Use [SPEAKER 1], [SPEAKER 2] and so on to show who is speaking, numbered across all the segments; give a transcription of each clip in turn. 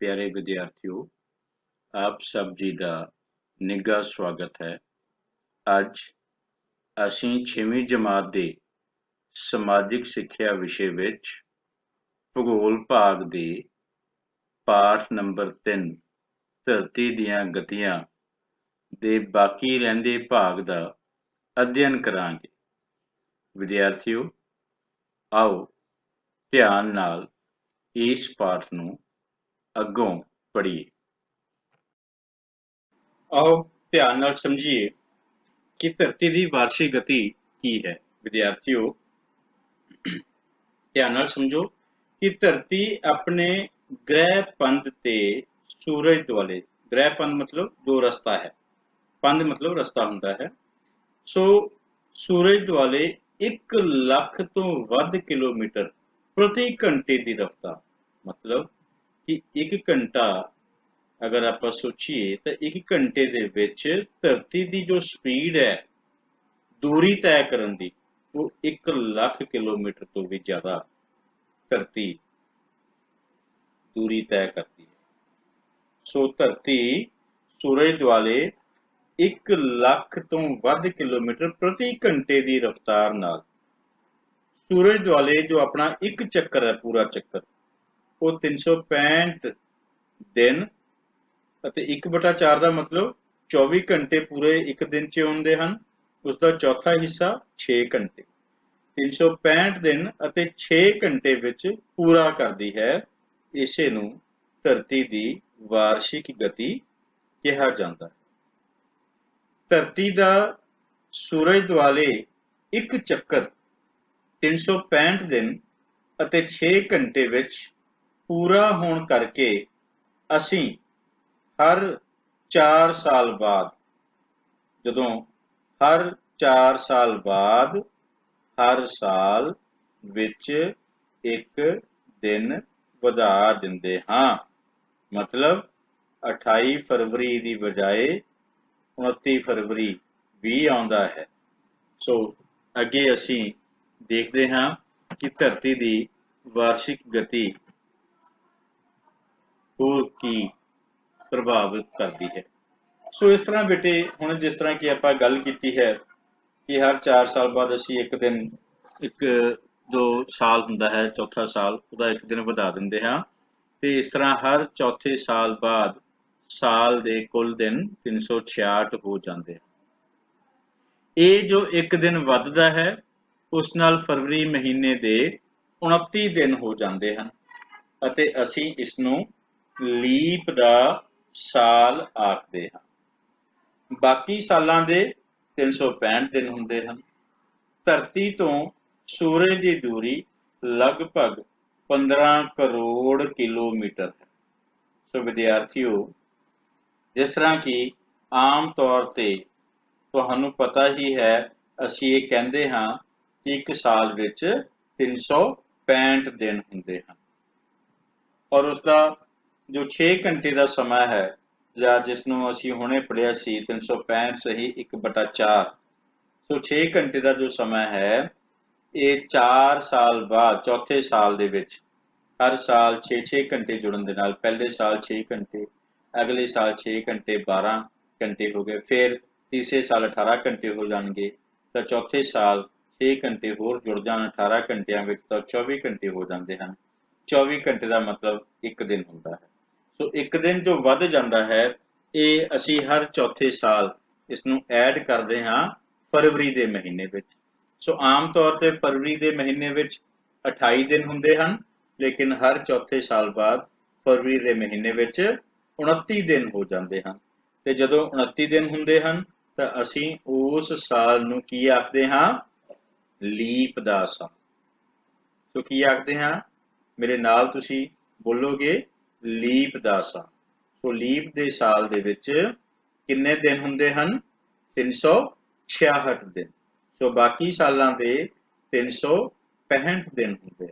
[SPEAKER 1] प्यारे विद्यार्थियों, आप सब जी का निੱਘਾ स्वागत है। ਅੱਜ ਅਸੀਂ 6ਵੀਂ ਜਮਾਤ ਦੇ ਸਮਾਜਿਕ ਸਿੱਖਿਆ ਵਿਸ਼ੇ ਵਿੱਚ ਭੂਗੋਲ ਭਾਗ ਦੇ ਪਾਠ ਨੰਬਰ 3 ਧਰਤੀ ਦੀਆਂ ਗਤੀਆਂ ਦੇ ਬਾਕੀ ਰਹਿੰਦੇ ਭਾਗ ਦਾ ਅਧਿਐਨ ਕਰਾਂਗੇ। ਵਿਦਿਆਰਥੀਓ, ਆਓ ਧਿਆਨ ਨਾਲ ਇਸ ਪਾਠ ਨੂੰ ਅੱਗੋਂ ਪੜ੍ਹੀਏ। ਆਓ ਧਿਆਨ ਨਾਲ ਸਮਝੀਏ कि धरती की वार्षिक गति की है। विद्यार्थियों, ध्यान नाल समझो कि धरती अपने ग्रह पंध ते सूरज दुआले, ग्रह पंध मतलब जो रस्ता है, पंध मतलब रस्ता हुंदा है। सो सूरज दुआले 1 ਲੱਖ तो ਵੱਧ किलोमीटर प्रति घंटे की रफ्तार, मतलब कि 1 घंटा अगर आप सोचिए तो 1 घंटे दे विच धरती की जो स्पीड है दूरी तय करन दी वो 1 ਲੱਖ किलोमीटर तो भी ज्यादा धरती दूरी तय करती है। सो धरती सूरज दुआले 1 ਲੱਖ तो ਵੱਧ किलोमीटर प्रति घंटे की रफ्तार नाल सूरज दुआले जो अपना एक चक्कर है, पूरा चक्कर वो 365 दिन ਅਤੇ 1/4 ਦਾ मतलब 24 घंटे पूरे एक दिन च आउंदे हन। उसका चौथा हिस्सा 6 घंटे 365 दिन ਅਤੇ 6 घंटे विच पूरा करती है। इसे नूं धरती की वार्षिक गति कहा जाता है। धरती का सूरज दुआले एक चक्कर 365 दिन ਅਤੇ 6 घंटे विच पूरा होण करके असीं हर 4 साल बाद, जदों हर 4 साल बाद हर साल विच एक दिन वधा दिंदे हां। मतलब 28 फरवरी की बजाय 29 फरवरी भी आउंदा है। सो अगे असीं देखते हां कि धरती की वार्षिक गति होर की प्रभावित करती है। सो इस तरह बेटे हुण जिस तरह की आपां गल कीती है कि हर 4 साल बाद असीं एक दिन, एक जो साल हुंदा है चौथा साल उहदा एक दिन वधा दिंदे हां ते इस तरह हर चौथे साल बाद साल दे कुल दिन 366 हो जांदे। ये जो एक दिन वधदा है उस नाल फरवरी महीने दे 29 दिन हो जांदे हन ਅਤੇ ਅਸੀਂ इस नूं लीप दा साल आखते हैं। बाकी सालां दे 365 दिन हुंदे हन। धरती तो सूरज की दूरी लगभग 15 करोड़ किलोमीटर है। सो विद्यार्थियों, जिस तरह की आम तौर ते तुहानूं पता ही है, असीं ये कहंदे हां कि एक साल विच 365 दिन हुंदे हन और उसका जो 6 घंटे का समा है या जिसनों असीं हुणे पढ़िया सी 365 सही 1/4, सो 6 घंटे का जो समय है ये 4 साल बाद चौथे साल दे विच हर साल 6-6 घंटे जुड़न दे नाल पहले साल 6 घंटे, अगले साल 6 घंटे 12 घंटे हो गए, फिर तीसरे साल 18 घंटे हो जाएंगे तो चौथे साल 6 घंटे होर जुड़ जाण 18 घंटियां विच तो 24 घंटे हो जाते हैं। 24 घंटे का मतलब एक दिन होता है। सो एक दिन जो वध जाता है ये असी हर चौथे साल इसनूं ऐड करते हाँ फरवरी के महीने विच। सो आम तौर पर फरवरी के महीने विच 28 दिन हुंदे हन, लेकिन हर चौथे साल बाद फरवरी के महीने विच 29 दिन हो जाते हैं। ते जदों 29 दिन हुंदे हन तां असी उस साल नूं की आखदे हाँ, लीप दा साल। सो की आखदे हाँ, मेरे नाल तुसी बोलोगे लीप दा साल। सो लीप दे साल दे विच किन्ने दिन हुंदे हन? 366 दिन। सो बाकी सालां दे 365 दिन हुंदे।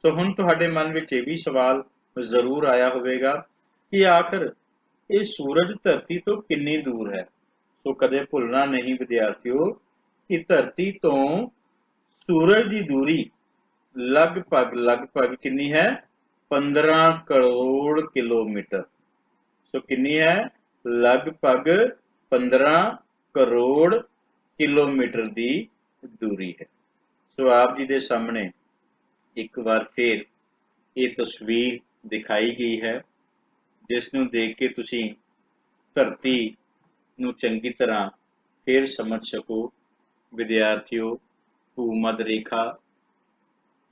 [SPEAKER 1] सो हुण तुहाडे मन विच ये भी सवाल जरूर आया होवेगा कि आखिर ये सूरज धरती तो कितनी दूर है। सो कदे भुलना नहीं विद्यार्थियों कि धरती तो सूरज की दूरी लगभग कितनी है? 15 करोड़ किलोमीटर। सो कितनी है? लगभग 15 करोड़ किलोमीटर की दूरी है। सो आप जी के सामने एक बार फिर ये तस्वीर दिखाई गई है, जिसनों देख के तुसी धरती नूं चंगी तरह फिर समझ सको। विद्यार्थियों, भूमध रेखा,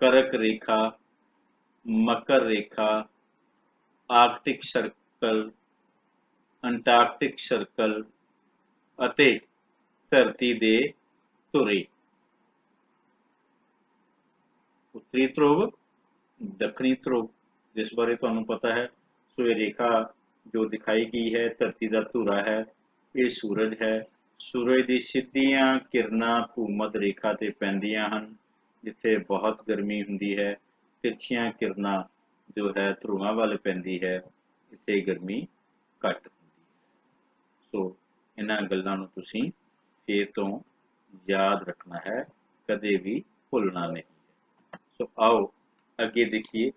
[SPEAKER 1] करक रेखा, मकर रेखा, आर्कटिक सर्कल, अंटार्कटिक सर्कल ਅਤੇ ਧਰਤੀ ਦੇ ਧੁਰੇ। उत्तरी ध्रुव, दक्षिणी ध्रुव, जिस बारे तुहानूं पता है। सो ये रेखा जो दिखाई गई है धरती का धुरा है, ये सूरज है। सूरज की सीधियां किरणां भूमध रेखा ते पैंदियां हन, जिथे बहुत गर्मी हुंदी है। तिरछियां किरणां जो है ध्रुवां वाल पैंदी है, इत्थे गर्मी घट हुंदी है। सो इन्हां गल्लां नूं तुसीं फिर तो याद रखना है, कदे भी भुलना नहीं। सो आओ अगे देखिए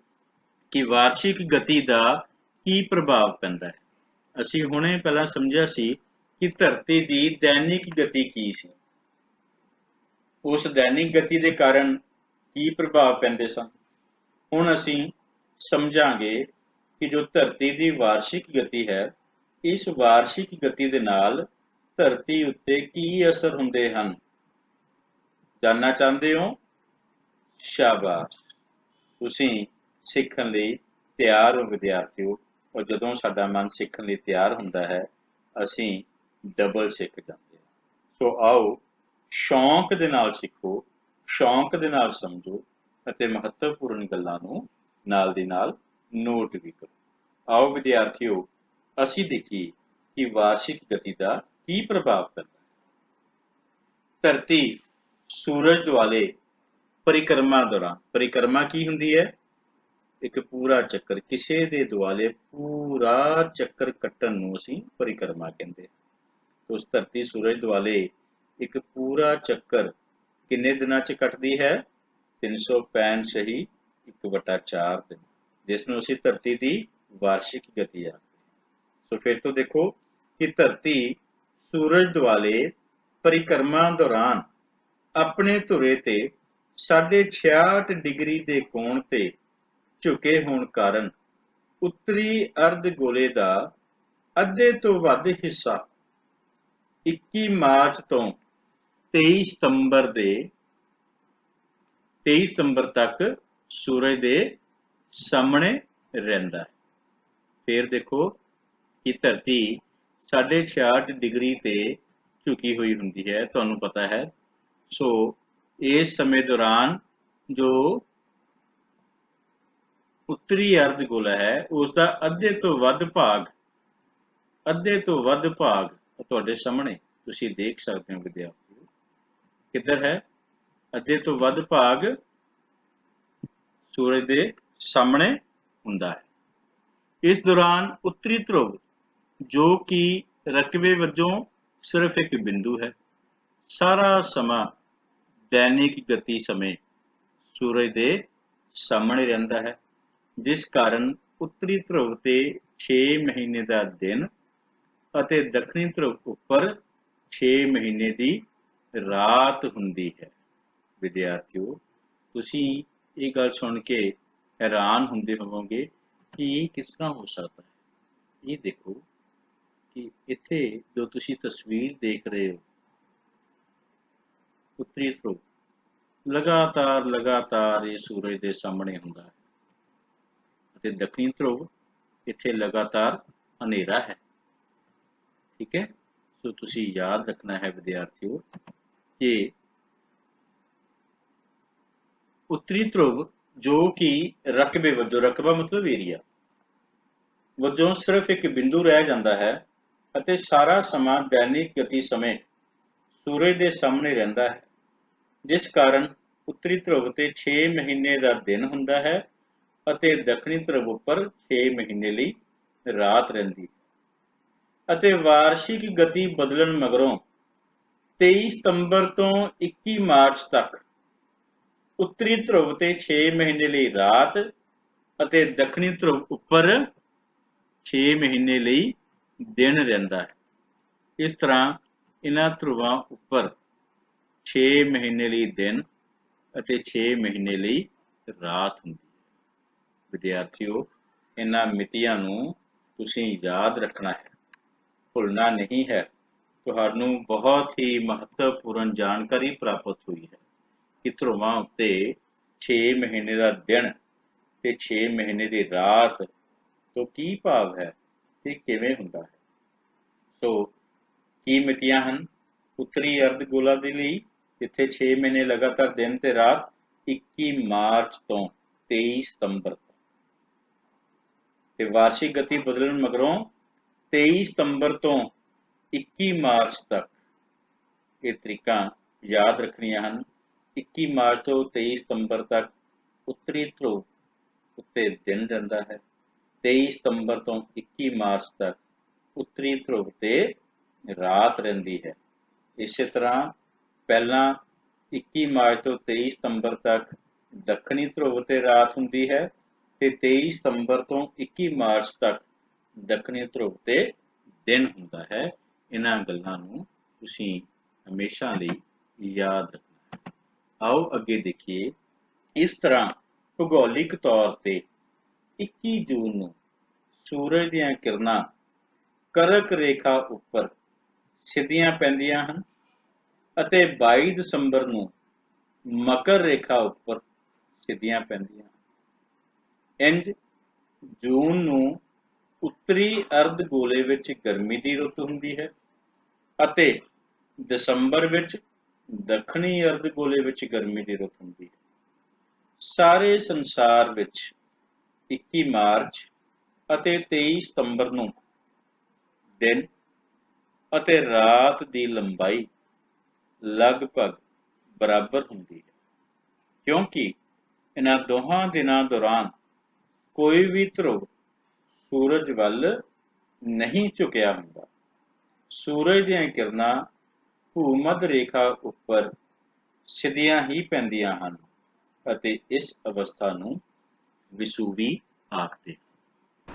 [SPEAKER 1] कि वार्षिक गति का की प्रभाव पैंदा है। असीं हुणे पहलां समझिया सी कि धरती की दैनिक गति की सी, उस दैनिक गति के कारण की प्रभाव पैंदे सन। हुण असीं समझांगे कि जो धरती की वार्षिक गति है, इस वार्षिक गति दे नाल धरती उत्ते की असर हुंदे हन। जानना चाहते हो? शाबाश, तुसीं सीखण लई तैयार हो विद्यार्थियों। और जदों साडा मन सीखण लई तैयार हुंदा है, असीं डबल सीख जांदे हां। सो आओ शौक दे नाल सीखो, शौक दे नाल समझो ਅਤੇ महत्वपूर्ण गल्लां नूं नाल दी नाल नोट भी करो। आओ विद्यार्थियों, असीं देखीए कि वार्षिक गति का की प्रभाव पैंदा है। धरती सूरज दुआले परिक्रमा दौरान, परिक्रमा की हुंदी है? एक पूरा चक्कर, किसी दे दुआले पूरा चक्कर कट्टण नूं असीं परिक्रमा कहंदे हां। तो उस धरती सूरज दुआले एक पूरा चक्कर किन्ने दिनां च कटदी है? 365 सही 1/4 दिन, जिसनूं असीं धरती की वार्षिक गति आखदे हां। सो फिर तो देखो कि धरती सूरज दुआले परिक्रमा दौरान अपने धुरे ते 66.5 डिग्री के कोण ते झुके होने कारण उत्तरी अर्ध गोले का अद्धे तो वध हिस्सा 21 मार्च तो 23 सितंबर तक सूरज के सामने रहिंदा है। फिर देखो कि धरती 66.5 डिग्री ते झुकी हुई हुंदी है, तुहानूं पता है। सो इस समय दौरान जो उत्तरी अर्ध गोला है, उसका अद्धे तो वध भाग तुहाडे सामने तुसीं देख सकते हो विद्यार्थियों। किधर है? अद्धे तो वध भाग सूरज के सामने हुंदा है। इस दौरान उत्तरी ध्रुव जो कि रकबे वजों सिर्फ एक बिंदु है, सारा समा दैनिक गति समय सूरज के सामने रहिंदा है, जिस कारण उत्तरी ध्रुव ते 6 महीने का दिन ਅਤੇ दक्षिणी ध्रुव उपर 6 महीने की रात हुंदी है। विद्यार्थियों, तुसीं ये गल सुन के हैरान हुंदे होवोगे कि ये किस तरह हो सकता है। ये देखो कि इत्थे जो तुसीं तस्वीर देख रहे हो, उत्तरी ध्रुव लगातार ये सूरज के सामने हुंदा है ਅਤੇ दक्षिणी ध्रुव इत्थे लगातार हनेरा है। ठीक है, सो तुसीं याद रखना है विद्यार्थियों कि उत्तरी ध्रुव जो कि रकबे वजों, रकबा मतलब एरिया वजों सिर्फ एक बिंदु रह जाता है ਅਤੇ सारा समा दैनिक गति समय सूरज के सामने रहिंदा है, जिस कारण उत्तरी ध्रुव ते 6 महीने का दिन हुंदा है ਅਤੇ दक्षिणी ध्रुव उपर 6 महीने लई रात रहिंदी है। ਅਤੇ वार्षिक गति बदलण मगरों 23 सितंबर तो 21 मार्च तक उत्तरी ध्रुव ते 6 महीने लई रात ਅਤੇ ਦੱਖਣੀ ਧਰੁਵ ਉੱਪਰ 6 ਮਹੀਨੇ ਲਈ ਦਿਨ ਰਹਿੰਦਾ ਹੈ। ਇਸ ਤਰ੍ਹਾਂ ਇਹਨਾਂ ਧਰੁਵਾਂ ਉੱਪਰ 6 ਮਹੀਨੇ ਲਈ ਦਿਨ ਅਤੇ 6 ਮਹੀਨੇ ਲਈ ਰਾਤ ਹੁੰਦੀ ਹੈ। ਵਿਦਿਆਰਥੀਓ, ਇਹਨਾਂ ਮਿਤੀਆਂ ਨੂੰ ਤੁਸੀਂ ਯਾਦ ਰੱਖਣਾ ਹੈ, ਭੁੱਲਣਾ ਨਹੀਂ ਹੈ। ਤੁਹਾਨੂੰ ਬਹੁਤ ਹੀ ਮਹੱਤਵਪੂਰਨ ਜਾਣਕਾਰੀ ਪ੍ਰਾਪਤ ਹੋਈ ਹੈ ਕਿ ਧਰੁਵਾਂ ਉੱਤੇ 6 ਮਹੀਨੇ ਦਾ ਦਿਨ ਤੇ 6 ਮਹੀਨੇ ਦੀ ਰਾਤ ਤੋਂ ਕੀ ਭਾਵ ਹੈ ਤੇ ਕਿਵੇਂ ਹੁੰਦਾ ਹੈ। ਸੋ ਕੀ ਮਿਤੀਆਂ ਹਨ? ਉੱਤਰੀ ਅਰਧ-ਗੋਲਾ ਦੇ ਲਈ ਜਿੱਥੇ 6 ਮਹੀਨੇ ਲਗਾਤਾਰ ਦਿਨ ਤੇ ਰਾਤ 21 ਮਾਰਚ ਤੋਂ 23 ਸਤੰਬਰ ਤੱਕ, ਤੇ ਵਾਰਸ਼ਿਕ ਗਤੀ ਬਦਲਣ ਮਗਰੋਂ 23 ਸਤੰਬਰ ਤੋਂ 21 ਮਾਰਚ ਤੱਕ ਇਹ ਤਰੀਕਾਂ ਯਾਦ ਰੱਖਣੀਆਂ ਹਨ। 21 ਮਾਰਚ ਤੋਂ 23 ਸਤੰਬਰ ਤੱਕ ਉੱਤਰੀ ਧਰੁਵ ਉੱਤੇ ਦਿਨ ਰਹਿੰਦਾ ਹੈ। 23 ਸਤੰਬਰ ਤੋਂ 21 ਮਾਰਚ ਤੱਕ ਉੱਤਰੀ ਧਰੁਵ ਤੇ ਰਾਤ ਰਹਿੰਦੀ ਹੈ। ਇਸੇ ਤਰ੍ਹਾਂ ਪਹਿਲਾਂ 21 ਮਾਰਚ ਤੋਂ 23 ਸਤੰਬਰ ਤੱਕ ਦੱਖਣੀ ਧਰੁਵ ਤੇ ਰਾਤ ਹੁੰਦੀ ਹੈ ਤੇ 23 ਸਤੰਬਰ ਤੋਂ 21 ਮਾਰਚ ਤੱਕ ਦੱਖਣੀ ਧਰੁਵ ਤੇ ਦਿਨ ਹੁੰਦਾ ਹੈ। ਇਹਨਾਂ ਗੱਲਾਂ ਨੂੰ ਤੁਸੀਂ ਹਮੇਸ਼ਾ ਲਈ ਯਾਦ ਰੱਖਣਾ ਹੈ। ਆਓ ਅੱਗੇ ਦੇਖੀਏ। ਇਸ ਤਰ੍ਹਾਂ ਭੂਗੋਲਿਕ ਤੌਰ ਤੇ 21 ਜੂਨ ਨੂੰ ਸੂਰਜ ਦੀਆਂ ਕਿਰਨਾਂ ਕਰਕ ਰੇਖਾ ਉੱਪਰ ਸਿੱਧੀਆਂ ਪੈਂਦੀਆਂ ਹਨ ਅਤੇ 22 ਦਸੰਬਰ ਨੂੰ ਮਕਰ ਰੇਖਾ ਉੱਪਰ ਸਿੱਧੀਆਂ ਪੈਂਦੀਆਂ ਹਨ। ਇੰਜ ਜੂਨ ਨੂੰ ਉੱਤਰੀ ਅਰਧ ਗੋਲੇ ਵਿੱਚ ਗਰਮੀ ਦੀ ਰੁੱਤ ਹੁੰਦੀ ਹੈ ਅਤੇ ਦਸੰਬਰ ਵਿੱਚ ਦੱਖਣੀ ਅਰਧ ਗੋਲੇ ਵਿੱਚ ਗਰਮੀ ਦੀ ਰੁੱਤ ਹੁੰਦੀ ਹੈ। ਸਾਰੇ ਸੰਸਾਰ ਵਿੱਚ 21 ਮਾਰਚ ਅਤੇ 23 ਸਤੰਬਰ ਨੂੰ ਦਿਨ ਅਤੇ ਰਾਤ ਦੀ ਲੰਬਾਈ ਲਗਭਗ ਬਰਾਬਰ ਹੁੰਦੀ ਹੈ, ਕਿਉਂਕਿ ਇਹਨਾਂ ਦੋਹਾਂ ਦਿਨਾਂ ਦੌਰਾਨ ਕੋਈ ਵੀ ਧਰੁਵ ਸੂਰਜ ਵੱਲ ਨਹੀਂ ਝੁਕਿਆ ਹੁੰਦਾ। ਸੂਰਜ ਦੀਆਂ ਕਿਰਨਾਂ ਭੂ-ਮੱਧ ਰੇਖਾ ਉੱਪਰ ਸਿੱਧੀਆਂ ਹੀ ਪੈਂਦੀਆਂ ਹਨ ਅਤੇ ਇਸ ਅਵਸਥਾ ਨੂੰ ਵਿਸੂਵੀ ਆਖਦੇ ਹਨ।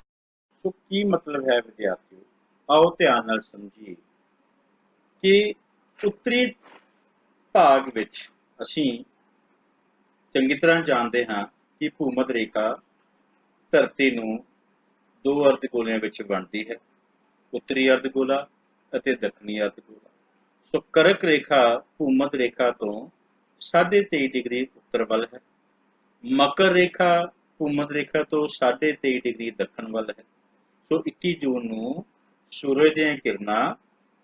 [SPEAKER 1] ਸੋ ਕੀ ਮਤਲਬ ਹੈ ਵਿਦਿਆਰਥੀਓ? ਆਓ ਧਿਆਨ ਨਾਲ ਸਮਝੀਏ ਕਿ ਉੱਤਰੀ ਭਾਗ ਵਿੱਚ ਅਸੀਂ ਚੰਗੀ ਤਰ੍ਹਾਂ ਜਾਣਦੇ ਹਾਂ ਕਿ ਭੂ-ਮੱਧ ਰੇਖਾ ਧਰਤੀ ਨੂੰ ਦੋ ਅਰਧ-ਗੋਲਿਆਂ ਵਿੱਚ ਵੰਡਦੀ ਹੈ, ਉੱਤਰੀ ਅਰਧ-ਗੋਲਾ ਅਤੇ ਦੱਖਣੀ ਅਰਧ-ਗੋਲਾ। ਸੋ ਕਰਕ ਰੇਖਾ ਭੂ-ਮੱਧ ਰੇਖਾ ਤੋਂ 23.5 ਡਿਗਰੀ ਉੱਤਰ ਵੱਲ ਹੈ। ਮਕਰ ਰੇਖਾ ਭੂ-ਮੱਧ ਰੇਖਾ ਤੋਂ 23.5 ਡਿਗਰੀ ਦੱਖਣ ਵੱਲ ਹੈ। ਸੋ 21 ਜੂਨ ਨੂੰ ਸੂਰਜ ਦੀਆਂ ਕਿਰਨਾਂ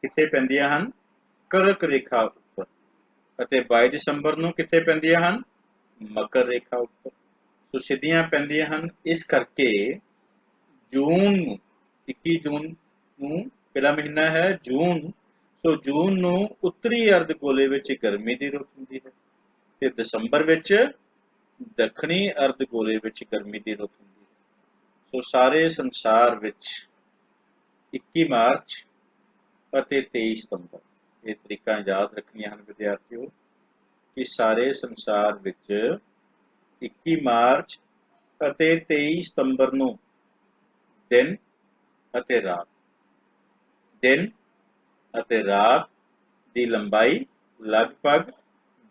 [SPEAKER 1] ਕਿੱਥੇ ਪੈਂਦੀਆਂ ਹਨ? ਕਰਕ ਰੇਖਾ ਉੱਪਰ। ਅਤੇ 22 ਦਸੰਬਰ ਨੂੰ ਕਿੱਥੇ ਪੈਂਦੀਆਂ ਹਨ? ਮਕਰ ਰੇਖਾ ਉੱਪਰ। ਸੋ ਸਿੱਧੀਆਂ ਪੈਂਦੀਆਂ ਹਨ। ਇਸ ਕਰਕੇ ਜੂਨ ਨੂੰ 21 ਜੂਨ ਨੂੰ ਕਿਹੜਾ ਮਹੀਨਾ ਹੈ? ਜੂਨ। ਸੋ ਜੂਨ ਨੂੰ ਉੱਤਰੀ ਅਰਧ ਗੋਲੇ ਵਿੱਚ ਗਰਮੀ ਦੀ ਰੁੱਤ ਹੁੰਦੀ ਹੈ ਤੇ ਦਸੰਬਰ ਵਿੱਚ ਦੱਖਣੀ ਅਰਧ ਗੋਲੇ ਵਿੱਚ ਗਰਮੀ ਦੀ ਰੁੱਤ ਹੁੰਦੀ ਹੈ। ਸੋ ਸਾਰੇ ਸੰਸਾਰ ਵਿੱਚ 21 ਮਾਰਚ ਅਤੇ 23 ਸਤੰਬਰ ਇਹ ਤਰੀਕਾਂ ਯਾਦ ਰੱਖਣੀਆਂ ਹਨ ਵਿਦਿਆਰਥੀਓ ਕਿ ਸਾਰੇ ਸੰਸਾਰ ਵਿੱਚ 21 ਮਾਰਚ ਅਤੇ 23 ਸਤੰਬਰ ਨੂੰ ਦਿਨ ਅਤੇ ਰਾਤ ਦੀ ਲੰਬਾਈ ਲਗਭਗ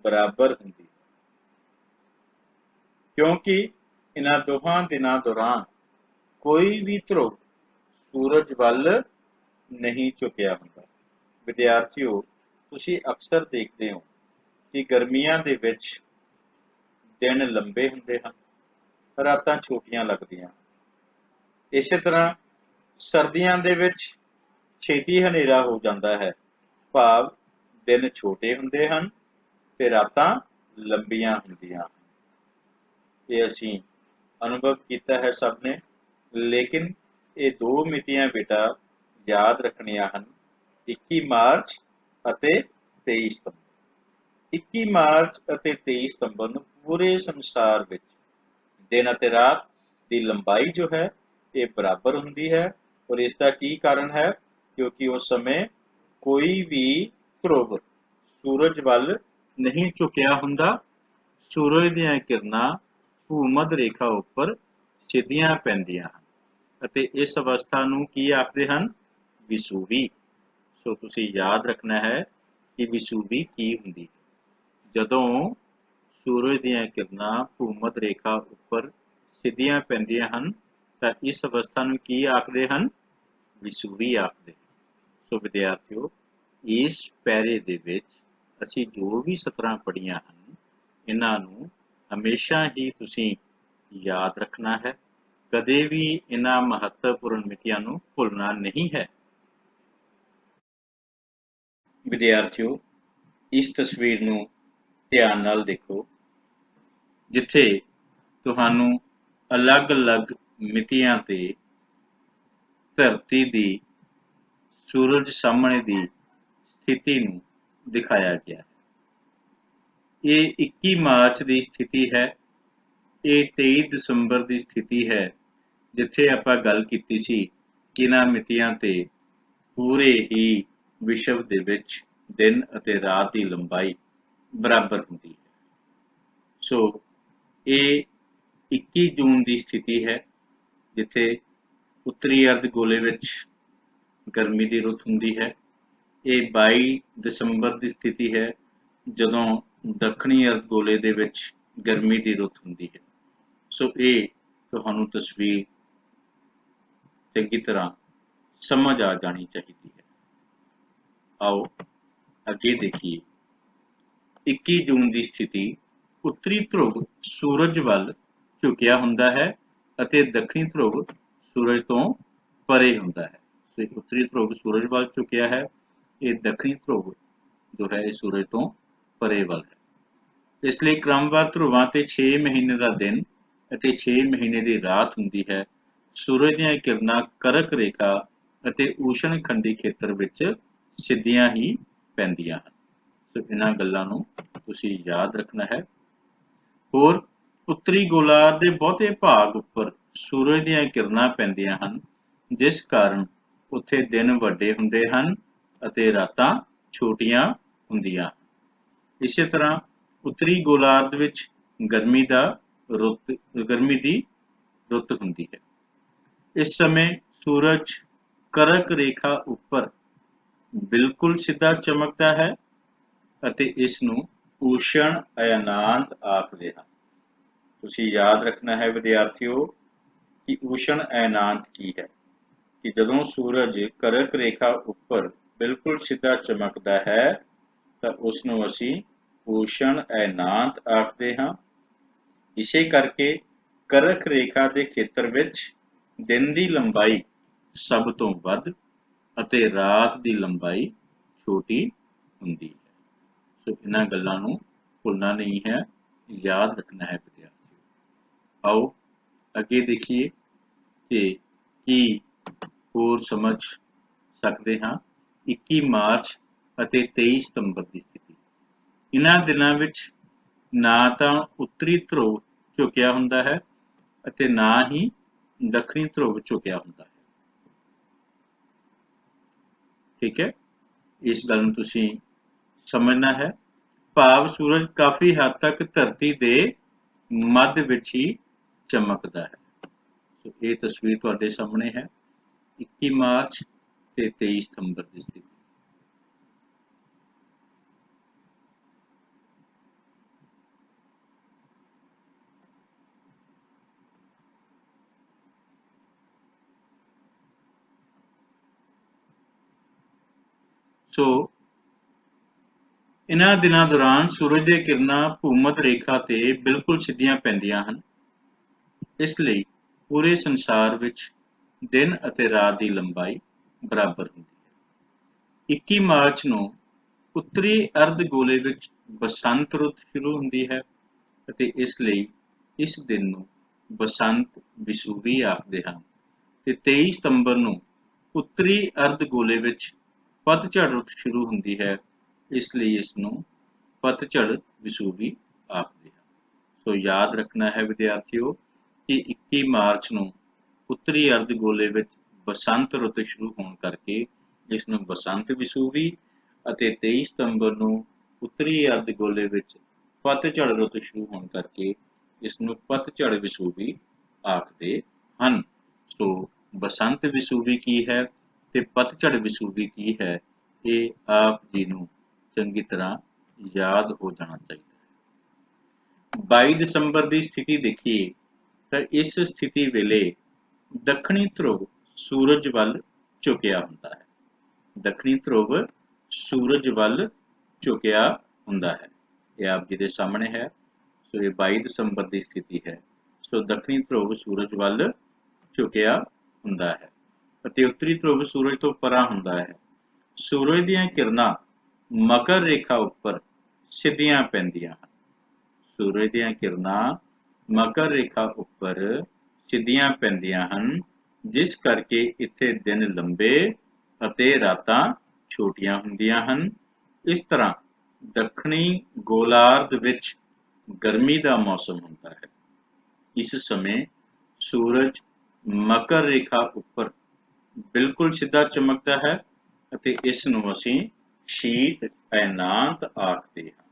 [SPEAKER 1] ਬਰਾਬਰ ਹੁੰਦੀ ਹੈ, ਕਿਉਂਕਿ ਇਹਨਾਂ ਦੋਹਾਂ ਦਿਨਾਂ ਦੌਰਾਨ ਕੋਈ ਵੀ ਧਰੁਵ ਸੂਰਜ ਵੱਲ ਨਹੀਂ ਝੁਕਿਆ ਹੁੰਦਾ। ਵਿਦਿਆਰਥੀਓ, ਤੁਸੀਂ ਅਕਸਰ ਦੇਖਦੇ ਹੋ ਕਿ ਗਰਮੀਆਂ ਦੇ ਵਿੱਚ ਦਿਨ ਲੰਬੇ ਹੁੰਦੇ ਹਨ, ਰਾਤਾਂ ਛੋਟੀਆਂ ਲੱਗਦੀਆਂ। ਇਸੇ ਤਰ੍ਹਾਂ ਸਰਦੀਆਂ ਦੇ ਵਿੱਚ ਛੇਤੀ ਹਨੇਰਾ ਹੋ ਜਾਂਦਾ ਹੈ, ਭਾਵ ਦਿਨ ਛੋਟੇ ਹੁੰਦੇ ਹਨ ਤੇ ਰਾਤਾਂ ਲੰਬੀਆਂ ਹੁੰਦੀਆਂ ਹਨ। ਇਹ ਅਸੀਂ ਅਨੁਭਵ ਕੀਤਾ ਹੈ ਸਭ ਨੇ, ਲੇਕਿਨ ਇਹ ਦੋ ਮਿਤੀਆਂ ਬੇਟਾ ਯਾਦ ਰੱਖਣੀਆਂ ਹਨ, 21 ਮਾਰਚ ਅਤੇ 23 ਸਤੰਬਰ। 21 ਮਾਰਚ ਅਤੇ 23 ਸਤੰਬਰ ਨੂੰ ਪੂਰੇ ਸੰਸਾਰ ਵਿੱਚ ਦਿਨ ਅਤੇ ਰਾਤ ਦੀ ਲੰਬਾਈ ਜੋ ਹੈ ਇਹ ਬਰਾਬਰ ਹੁੰਦੀ ਹੈ। ਔਰ ਇਸ ਦਾ ਕੀ ਕਾਰਨ ਹੈ? ਕਿਉਂਕਿ ਉਸ ਸਮੇਂ ਕੋਈ ਵੀ ਧਰੁਵ ਸੂਰਜ ਵੱਲ ਨਹੀਂ ਝੁਕਿਆ ਹੁੰਦਾ। ਸੂਰਜ ਦੀਆਂ ਕਿਰਨਾਂ ਭੂ-ਮੱਧ ਰੇਖਾ ਉੱਪਰ ਸਿੱਧੀਆਂ ਪੈਂਦੀਆਂ ਹਨ ਅਤੇ ਇਸ ਅਵਸਥਾ ਨੂੰ ਕੀ ਆਖਦੇ ਹਨ? ਵਿਸੂਵੀ। ਸੋ ਤੁਸੀਂ ਯਾਦ ਰੱਖਣਾ ਹੈ ਕਿ ਵਿਸੂਵੀ ਕੀ ਹੁੰਦੀ ਹੈ। ਜਦੋਂ ਸੂਰਜ ਦੀਆਂ ਕਿਰਨਾਂ ਭੂਮੱਧ ਰੇਖਾ ਉੱਪਰ ਸਿੱਧੀਆਂ ਪੈਂਦੀਆਂ ਹਨ ਤਾਂ ਇਸ ਅਵਸਥਾ ਨੂੰ ਕੀ ਆਖਦੇ ਹਨ? ਵਿਸੂਵੀ ਆਖਦੇ ਹਨ। ਸੋ ਵਿਦਿਆਰਥੀਓ, ਇਸ ਪੈਰੇ ਦੇ ਵਿੱਚ ਅਸੀਂ ਜੋ ਵੀ ਸਤਰਾਂ ਪੜ੍ਹੀਆਂ ਹਨ, ਇਹਨਾਂ ਨੂੰ ਹਮੇਸ਼ਾ ਹੀ ਤੁਸੀਂ ਯਾਦ ਰੱਖਣਾ ਹੈ। ਕਦੇ ਵੀ ਇਹਨਾਂ ਮਹੱਤਵਪੂਰਨ ਮਿਤੀਆਂ ਨੂੰ ਭੁੱਲਣਾ ਨਹੀਂ ਹੈ। ਵਿਦਿਆਰਥੀਓ, ਇਸ ਤਸਵੀਰ ਨੂੰ ਧਿਆਨ ਨਾਲ ਦੇਖੋ, ਜਿੱਥੇ ਤੁਹਾਨੂੰ ਅਲੱਗ-ਅਲੱਗ ਮਿਤੀਆਂ ਤੇ ਧਰਤੀ ਦੀ ਸੂਰਜ ਸਾਹਮਣੇ ਦੀ ਸਥਿਤੀ ਨੂੰ ਦਿਖਾਇਆ ਗਿਆ ਹੈ। ਇਹ 21 ਮਾਰਚ ਦੀ ਸਥਿਤੀ ਹੈ। ਇਹ 23 ਦਸੰਬਰ ਦੀ ਸਥਿਤੀ ਹੈ, ਜਿੱਥੇ ਆਪਾਂ ਗੱਲ ਕੀਤੀ ਸੀ ਕਿ ਇਹਨਾਂ ਮਿਤੀਆਂ ਤੇ ਪੂਰੇ ਹੀ ਵਿਸ਼ਵ ਦੇ ਵਿੱਚ ਦਿਨ ਅਤੇ ਰਾਤ ਦੀ ਲੰਬਾਈ ਬਰਾਬਰ ਹੁੰਦੀ ਹੈ। ਸੋ ਇਹ 21 ਜੂਨ ਦੀ ਸਥਿਤੀ ਹੈ, ਜਿੱਥੇ ਉੱਤਰੀ ਅਰਧ ਗੋਲੇ ਵਿੱਚ ਗਰਮੀ ਦੀ ਰੁੱਤ ਹੁੰਦੀ ਹੈ। ਇਹ 22 ਦਸੰਬਰ ਦੀ ਸਥਿਤੀ ਹੈ, ਜਦੋਂ ਦੱਖਣੀ ਅਰਧ ਗੋਲੇ ਦੇ ਵਿੱਚ ਗਰਮੀ ਦੀ ਰੁੱਤ ਹੁੰਦੀ ਹੈ। ਸੋ ਇਹ ਤੁਹਾਨੂੰ ਤਸਵੀਰ ਚੰਗੀ ਤਰ੍ਹਾਂ ਸਮਝ ਆ ਜਾਣੀ ਚਾਹੀਦੀ ਹੈ। ਆਓ ਅੱਗੇ ਦੇਖੀਏ। 21 ਜੂਨ ਦੀ ਸਥਿਤੀ, ਉੱਤਰੀ ਧਰੁਵ ਸੂਰਜ ਵੱਲ ਝੁਕਿਆ ਹੁੰਦਾ ਹੈ ਅਤੇ ਦੱਖਣੀ ਧਰੁਵ ਸੂਰਜ ਤੋਂ ਪਰੇ ਹੁੰਦਾ ਹੈ। ਤੇ ਉੱਤਰੀ ਧਰੁਵ ਸੂਰਜ ਵੱਲ ਝੁਕਿਆ ਹੈ, ਇਹ ਦੱਖਣੀ ਧਰੁਵ ਜੋ ਹੈ ਇਹ ਸੂਰਜ ਤੋਂ ਪਰੇ ਵੱਲ ਹੈ। ਇਸ ਲਈ ਕ੍ਰਮਵਾਰ ਧਰੁਵਾਂ ਤੇ 6 ਮਹੀਨੇ ਦਾ ਦਿਨ ਅਤੇ 6 ਮਹੀਨੇ ਦੀ ਰਾਤ ਹੁੰਦੀ ਹੈ। ਸੂਰਜ ਦੀਆਂ ਕਿਰਨਾਂ ਕਰਕ ਰੇਖਾ ਅਤੇ ਊਸ਼ਣ ਖੰਡੀ ਖੇਤਰ ਵਿੱਚ ਸਿੱਧੀਆਂ ਹੀ ਪੈਂਦੀਆਂ ਹਨ। ਸੋ ਇਹਨਾਂ ਗੱਲਾਂ ਨੂੰ ਤੁਸੀਂ ਯਾਦ ਰੱਖਣਾ ਹੈ। ਹੋਰ, ਉੱਤਰੀ ਗੋਲਾਰਧ ਦੇ ਬਹੁਤੇ ਭਾਗ ਉੱਪਰ ਸੂਰਜ ਦੀਆਂ ਕਿਰਨਾਂ ਪੈਂਦੀਆਂ ਹਨ, ਜਿਸ ਕਾਰਨ ਉੱਥੇ ਦਿਨ ਵੱਡੇ ਹੁੰਦੇ ਹਨ ਅਤੇ ਰਾਤਾਂ ਛੋਟੀਆਂ ਹੁੰਦੀਆਂ। ਇਸੇ ਤਰ੍ਹਾਂ ਉੱਤਰੀ ਗੋਲਾਰਧ ਵਿੱਚ ਗਰਮੀ ਦੀ ਰੁੱਤ ਹੁੰਦੀ ਹੈ। ਇਸ ਸਮੇਂ ਸੂਰਜ ਕਰਕ ਰੇਖਾ ਉੱਪਰ ਬਿਲਕੁਲ ਸਿੱਧਾ ਚਮਕਦਾ ਹੈ ਅਤੇ ਇਸ ਨੂੰ ਊਸ਼ਣ ਅਯਨਾਂਤ ਆਖਦੇ ਹਨ। ਤੁਸੀਂ ਯਾਦ ਰੱਖਣਾ ਹੈ ਵਿਦਿਆਰਥੀਓ ਕਿ ਊਸ਼ਣ ਅਯਨਾਂਤ ਕੀ ਹੈ, ਕਿ ਜਦੋਂ ਸੂਰਜ ਕਰਕ ਰੇਖਾ ਉੱਪਰ ਬਿਲਕੁਲ ਸਿੱਧਾ ਚਮਕਦਾ ਹੈ ਤਾਂ ਉਸ ਨੂੰ ਅਸੀਂ ਊਸ਼ਣ ਅਯਨਾਂਤ ਆਖਦੇ ਹਾਂ। ਇਸੇ ਕਰਕੇ ਕਰਕ ਰੇਖਾ ਦੇ ਖੇਤਰ ਵਿੱਚ ਦਿਨ ਦੀ ਲੰਬਾਈ ਸਭ ਤੋਂ ਵੱਧ ਅਤੇ ਰਾਤ ਦੀ ਲੰਬਾਈ ਛੋਟੀ ਹੁੰਦੀ ਹੈ। ਸੋ ਇਹਨਾਂ ਗੱਲਾਂ ਨੂੰ ਭੁੱਲਣਾ ਨਹੀਂ ਹੈ, ਯਾਦ ਰੱਖਣਾ ਹੈ ਵਿਦਿਆਰਥੀਓ। ਆਓ ਅੱਗੇ ਦੇਖੀਏ ਕਿ ਕੀ ਹੋਰ ਸਮਝ ਸਕਦੇ ਹਾਂ। 21 ਮਾਰਚ ਅਤੇ 23 ਸਤੰਬਰ ਦੀ ਸਥਿਤੀ, ਇਹਨਾਂ ਦਿਨਾਂ ਵਿੱਚ ਨਾ ਤਾਂ ਉੱਤਰੀ ਧਰੁਵ ਝੁਕਿਆ ਹੁੰਦਾ ਹੈ ਅਤੇ ਨਾ ਹੀ ਦੱਖਣੀ ਧਰੁਵ ਝੁਕਿਆ ਹੁੰਦਾ ਹੈ। ਠੀਕ ਹੈ, ਇਸ ਗੱਲ ਨੂੰ ਤੁਸੀਂ ਸਮਝਣਾ ਹੈ। ਭਾਵ ਸੂਰਜ ਕਾਫੀ ਹੱਦ ਤੱਕ ਧਰਤੀ ਦੇ ਮੱਧ ਵਿੱਚ ਹੀ ਚਮਕਦਾ ਹੈ। ਸੋ ਇਹ ਤਸਵੀਰ ਤੁਹਾਡੇ ਸਾਹਮਣੇ ਹੈ, 21 ਮਾਰਚ ਤੇ 23 ਸਤੰਬਰ ਦੀ ਸਥਿਤੀ। ਸੋ ਇਹਨਾਂ ਦਿਨਾਂ ਦੌਰਾਨ ਸੂਰਜ ਦੀਆਂ ਕਿਰਨਾਂ ਭੂਮੱਧ ਰੇਖਾ ਤੇ ਬਿਲਕੁਲ ਸਿੱਧੀਆਂ ਪੈਂਦੀਆਂ ਹਨ। ਇਸ ਲਈ ਪੂਰੇ ਸੰਸਾਰ ਵਿੱਚ ਦਿਨ ਅਤੇ ਰਾਤ ਦੀ ਲੰਬਾਈ ਬਰਾਬਰ ਹੁੰਦੀ ਹੈ। 21 ਮਾਰਚ ਨੂੰ ਉੱਤਰੀ ਅਰਧ ਗੋਲੇ ਵਿੱਚ ਬਸੰਤ ਰੁੱਤ ਸ਼ੁਰੂ ਹੁੰਦੀ ਹੈ ਅਤੇ ਇਸ ਲਈ ਇਸ ਦਿਨ ਨੂੰ ਬਸੰਤ ਵਿਸ਼ੂਵੀ ਆਖਦੇ ਹਨ। ਤੇ 23 ਸਤੰਬਰ ਨੂੰ ਉੱਤਰੀ ਅਰਧ ਗੋਲੇ ਵਿੱਚ ਪਤਝੜ ਰੁੱਤ ਸ਼ੁਰੂ ਹੁੰਦੀ ਹੈ, ਇਸ ਲਈ ਇਸ ਨੂੰ ਪਤਝੜ ਵਿਸ਼ੂਵੀ ਆਖਦੇ ਹਨ। ਸੋ ਯਾਦ ਰੱਖਣਾ ਹੈ ਵਿਦਿਆਰਥੀਓ ਕਿ 21 ਮਾਰਚ ਨੂੰ ਉੱਤਰੀ ਅਰਧ ਗੋਲੇ ਵਿੱਚ ਬਸੰਤ ਰੁੱਤ ਸ਼ੁਰੂ ਹੋਣ ਕਰਕੇ ਇਸ ਨੂੰ ਬਸੰਤ ਵਿਸ਼ੂਵੀ ਅਤੇ 23 ਸਤੰਬਰ ਨੂੰ ਉੱਤਰੀ ਅਰਧ ਗੋਲੇ ਵਿੱਚ ਪਤਝੜ ਰੁੱਤ ਸ਼ੁਰੂ ਹੋਣ ਕਰਕੇ ਇਸ ਨੂੰ ਪਤਝੜ ਵਿਸ਼ੂਵੀ ਆਖਦੇ ਹਨ। ਸੋ ਬਸੰਤ ਵਿਸੂਬੀ ਕੀ ਹੈ ਤੇ ਪਤਝੜ ਵਿਸੂਬੀ ਕੀ ਹੈ, ਇਹ ਆਪ ਜੀ ਨੂੰ ਚੰਗੀ ਤਰ੍ਹਾਂ ਯਾਦ ਹੋ ਜਾਣਾ ਚਾਹੀਦਾ ਹੈ। 22 ਦਸੰਬਰ ਦੀ ਸਥਿਤੀ ਦੇਖੀਏ ਤਾਂ ਇਸ ਸਥਿਤੀ ਵੇਲੇ ਦੱਖਣੀ ਧਰੁਵ ਸੂਰਜ ਵੱਲ ਝੁਕਿਆ ਹੁੰਦਾ ਹੈ। ਦੱਖਣੀ ਧਰੁਵ ਸੂਰਜ ਵੱਲ ਝੁਕਿਆ ਹੁੰਦਾ ਹੈ। ਇਹ ਆਪ ਜੀ ਦੇ ਸਾਹਮਣੇ ਹੈ। ਸੋ ਇਹ 22 ਦਸੰਬਰ ਦੀ ਸਥਿਤੀ ਹੈ। ਸੋ ਦੱਖਣੀ ਧਰੁਵ ਸੂਰਜ ਵੱਲ ਝੁਕਿਆ ਹੁੰਦਾ ਹੈ ਅਤੇ ਉੱਤਰੀ ਧਰੁਵ ਸੂਰਜ ਤੋਂ ਪਰਾਂ ਹੁੰਦਾ ਹੈ। ਸੂਰਜ ਦੀਆਂ ਕਿਰਨਾਂ ਮਕਰ ਰੇਖਾ ਉੱਪਰ ਸਿੱਧੀਆਂ ਪੈਂਦੀਆਂ ਹਨ। ਸੂਰਜ ਦੀਆਂ ਕਿਰਨਾਂ ਮਕਰ ਰੇਖਾ ਉੱਪਰ ਸਿੱਧੀਆਂ ਪੈਂਦੀਆਂ ਹਨ, ਜਿਸ ਕਰਕੇ ਇੱਥੇ ਦਿਨ ਲੰਬੇ ਅਤੇ ਰਾਤਾਂ ਛੋਟੀਆਂ ਹੁੰਦੀਆਂ ਹਨ। ਇਸ ਤਰ੍ਹਾਂ ਦੱਖਣੀ ਗੋਲਾਰਧ ਵਿੱਚ ਗਰਮੀ ਦਾ ਮੌਸਮ ਹੁੰਦਾ ਹੈ। ਇਸ ਸਮੇਂ ਸੂਰਜ ਮਕਰ ਰੇਖਾ ਉੱਪਰ ਬਿਲਕੁਲ ਸਿੱਧਾ ਚਮਕਦਾ ਹੈ ਅਤੇ ਇਸ ਨੂੰ ਅਸੀਂ ਸ਼ੀਤ ਅਇਨਾਂਤ ਆਖਦੇ ਹਾਂ।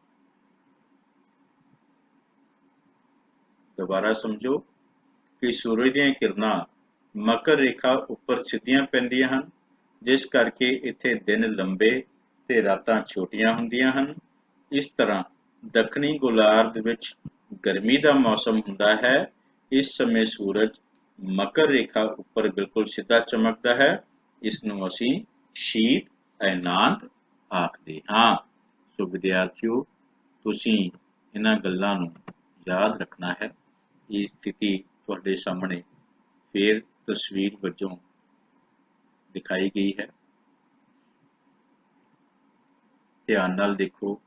[SPEAKER 1] ਦੁਬਾਰਾ ਸਮਝੋ ਕਿ ਸੂਰਜ ਦੀਆਂ ਕਿਰਨਾਂ ਮਕਰ ਰੇਖਾ ਉੱਪਰ ਸਿੱਧੀਆਂ ਪੈਂਦੀਆਂ ਹਨ, ਜਿਸ ਕਰਕੇ ਇੱਥੇ ਦਿਨ ਲੰਬੇ ਤੇ ਰਾਤਾਂ ਛੋਟੀਆਂ ਹੁੰਦੀਆਂ ਹਨ। ਇਸ ਤਰ੍ਹਾਂ ਦੱਖਣੀ ਗੋਲਾਰਧ ਵਿੱਚ ਗਰਮੀ ਦਾ ਮੌਸਮ ਹੁੰਦਾ ਹੈ। ਇਸ ਸਮੇਂ ਸੂਰਜ ਮਕਰ ਰੇਖਾ ਉੱਪਰ ਬਿਲਕੁਲ ਸਿੱਧਾ ਚਮਕਦਾ ਹੈ। ਇਸ ਨੂੰ ਅਸੀਂ ਸ਼ੀਤ ਅਇਨਾਂਤ ਆਖਦੇ ਹਾਂ। ਸੋ ਵਿਦਿਆਰਥੀਓ, ਤੁਸੀਂ ਇਹਨਾਂ ਗੱਲਾਂ ਨੂੰ ਯਾਦ ਰੱਖਣਾ ਹੈ। ਇਹ ਸਥਿਤੀ ਤੁਹਾਡੇ ਸਾਹਮਣੇ ਫੇਰ ਤਸਵੀਰ ਵਜੋਂ ਦਿਖਾਈ ਗਈ ਹੈ। ਧਿਆਨ ਨਾਲ ਦੇਖੋ,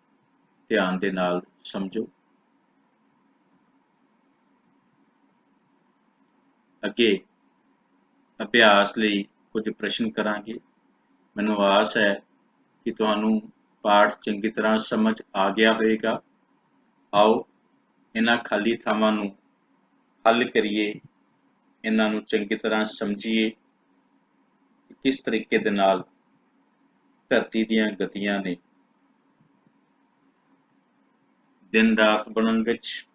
[SPEAKER 1] ਧਿਆਨ ਦੇ ਨਾਲ ਸਮਝੋ। ਅੱਗੇ ਅਭਿਆਸ ਲਈ ਕੁਝ ਪ੍ਰਸ਼ਨ ਕਰਾਂਗੇ। ਮੈਨੂੰ ਆਸ ਹੈ ਕਿ ਤੁਹਾਨੂੰ ਪਾਠ ਚੰਗੀ ਤਰ੍ਹਾਂ ਸਮਝ ਆ ਗਿਆ ਹੋਵੇਗਾ। ਆਓ ਇਹਨਾਂ ਖਾਲੀ ਥਾਵਾਂ ਨੂੰ ਹੱਲ ਕਰੀਏ, ਇਹਨਾਂ ਨੂੰ ਚੰਗੀ ਤਰ੍ਹਾਂ ਸਮਝੀਏ ਕਿ ਕਿਸ ਤਰੀਕੇ ਦੇ ਨਾਲ ਧਰਤੀ ਦੀਆਂ ਗਤੀਆਂ ਨੇ ਦਿਨ ਰਾਤ ਬਣਨ ਵਿੱਚ,